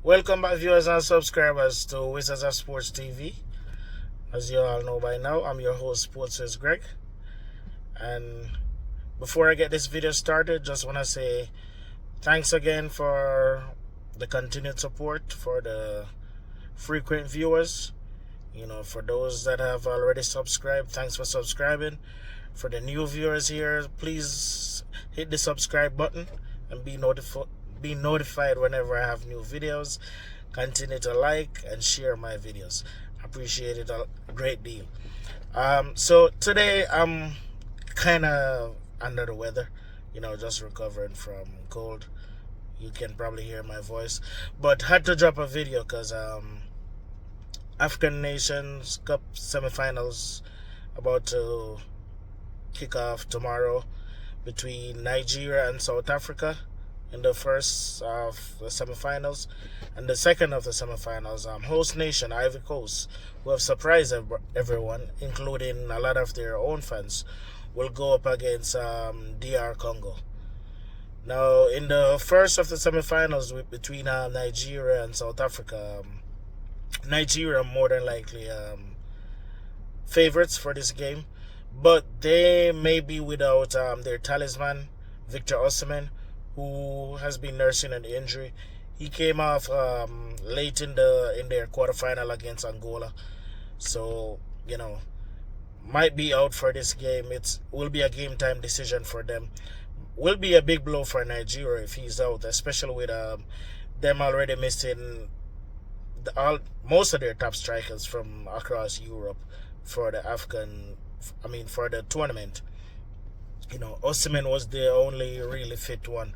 Welcome back, viewers and subscribers, to Wizards of Sports TV. As you all know by now, I'm your host, Sports Greg. And before I get this video started, just want to say thanks again for the continued support, for the frequent viewers. For those that have already subscribed, thanks for subscribing. For the new viewers here, please hit the subscribe button and be notified whenever I have new videos. Continue to like and share my videos. Appreciate it a great deal. So today I'm kind of under the weather, just recovering from cold. You can probably hear my voice, but had to drop a video because Afcon Nations Cup semifinals about to kick off tomorrow between Nigeria and South Africa in the first of the semifinals, and the second of the semifinals, host nation Ivory Coast, who have surprised everyone, including a lot of their own fans, will go up against DR Congo. Now, in the first of the semifinals between Nigeria and South Africa, Nigeria more than likely favorites for this game, but they may be without their talisman, Victor Osimhen, who has been nursing an injury. He came off late in their quarterfinal against Angola, so might be out for this game. It will be a game time decision for them. Will be a big blow for Nigeria if he's out, especially with them already missing most of their top strikers from across Europe for the for the tournament. Osimhen was the only really fit one.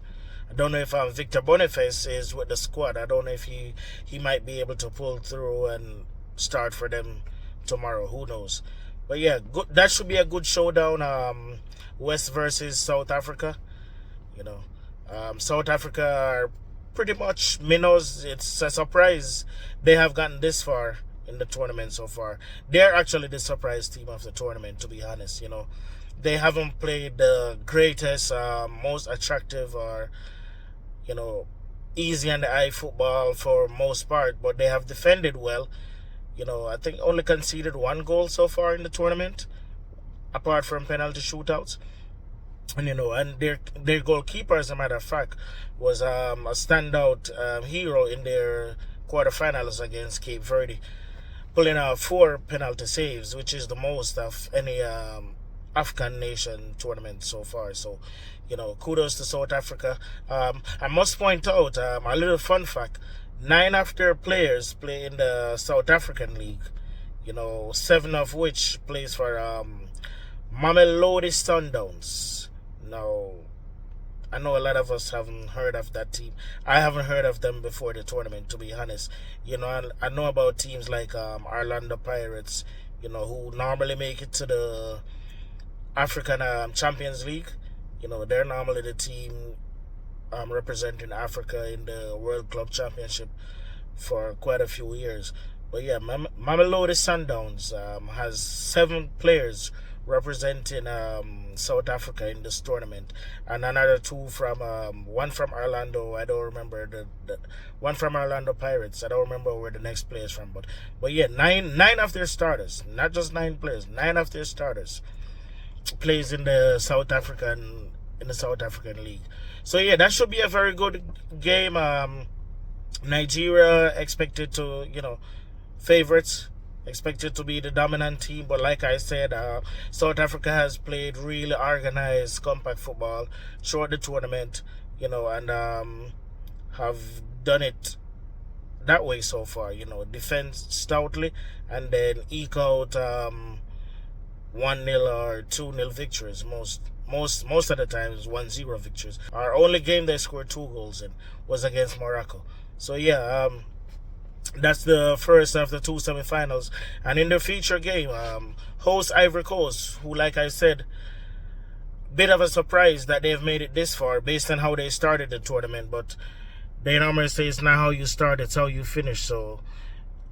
I don't know if Victor Boniface is with the squad. I don't know if he might be able to pull through and start for them tomorrow. Who knows? But yeah, that should be a good showdown. West versus South Africa. South Africa are pretty much minnows. It's a surprise they have gotten this far in the tournament so far. They're actually the surprise team of the tournament, to be honest. They haven't played the greatest, most attractive, or easy on the eye football for most part, but they have defended well. I think only conceded one goal so far in the tournament, apart from penalty shootouts. And their goalkeeper, as a matter of fact, was a standout hero in their quarterfinals against Cape Verde, pulling out 4 penalty saves, which is the most of any Afcon nation tournament so far. So, kudos to South Africa. I must point out a little fun fact: 9 of their players play in the South African League. 7 of which plays for Mamelodi Sundowns. Now, I know a lot of us haven't heard of that team. I haven't heard of them before the tournament, to be honest. I know about teams like Orlando Pirates, who normally make it to the African Champions League. They're normally the team representing Africa in the World Club Championship for quite a few years. But yeah, Mamelodi Sundowns has 7 players representing South Africa in this tournament, and another 2 from one from Orlando. I don't remember the one from Orlando Pirates. I don't remember where the next player is from, but yeah, nine of their starters, not just 9 players, 9 of their starters plays in the South African League. So yeah, that should be a very good game. Nigeria expected to, favorites, expected to be the dominant team, but like I said, South Africa has played really organized, compact football throughout the tournament, and have done it that way so far. Defend stoutly and then eke out 1-0 or 2-0 victories. Most of the times 1-0 victories. Our only game they scored 2 goals in was against Morocco. So yeah, that's the first of the 2 semifinals. And in the feature game, host Ivory Coast, who, like I said, bit of a surprise that they've made it this far based on how they started the tournament. But they normally say it's not how you start, it's how you finish. So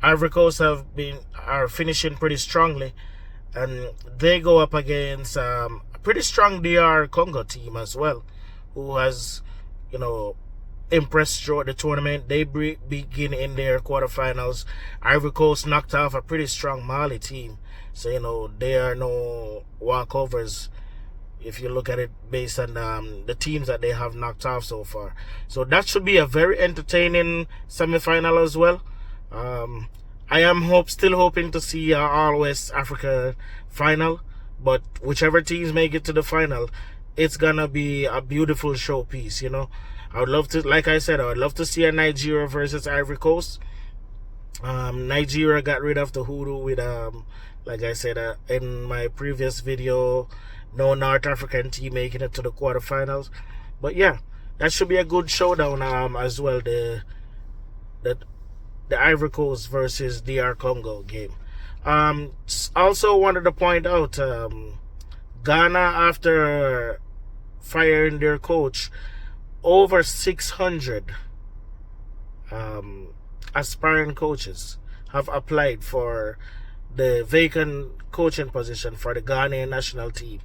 Ivory Coast are finishing pretty strongly, and they go up against a pretty strong DR Congo team as well, who has impressed throughout the tournament. They begin in their quarterfinals. Ivory Coast knocked off a pretty strong Mali team. So, they are no walkovers if you look at it based on the teams that they have knocked off so far. So that should be a very entertaining semifinal as well. I am still hoping to see All West Africa final, but whichever teams make it to the final, it's gonna be a beautiful showpiece. I would love to, like I said, I would love to see a Nigeria versus Ivory Coast. Nigeria got rid of the hoodoo with like I said in my previous video, no North African team making it to the quarterfinals. But yeah, that should be a good showdown as well. The Ivory Coast versus DR Congo game. Also wanted to point out Ghana, after firing their coach, over 600 aspiring coaches have applied for the vacant coaching position for the Ghanaian national team.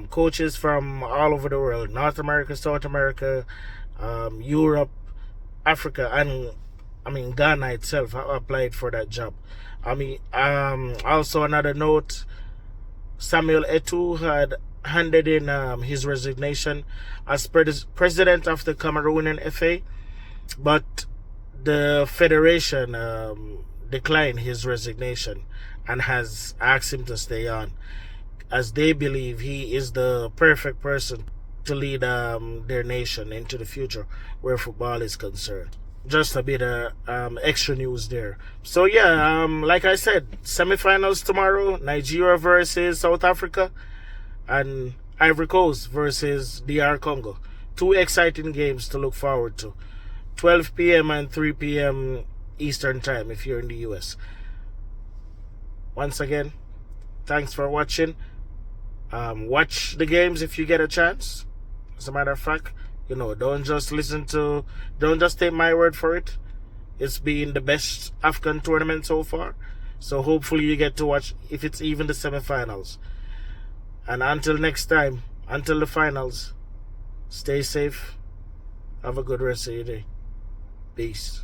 Coaches from all over the world, North America, South America, Europe, Africa, and Ghana itself have applied for that job. Also another note, Samuel Eto'o had handed in his resignation as president of the Cameroonian FA, but the federation declined his resignation and has asked him to stay on, as they believe he is the perfect person to lead their nation into the future where football is concerned. Just a bit of extra news there. So yeah, like I said, semifinals tomorrow, Nigeria versus South Africa, and Ivory Coast versus DR Congo. Two exciting games to look forward to. 12 p.m. and 3 p.m. Eastern Time if you're in the US. Once again, thanks for watching. Watch the games if you get a chance. As a matter of fact, don't just take my word for it. It's been the best Afcon tournament so far. So hopefully you get to watch, if it's even the semifinals. And until next time, until the finals, stay safe. Have a good rest of your day. Peace.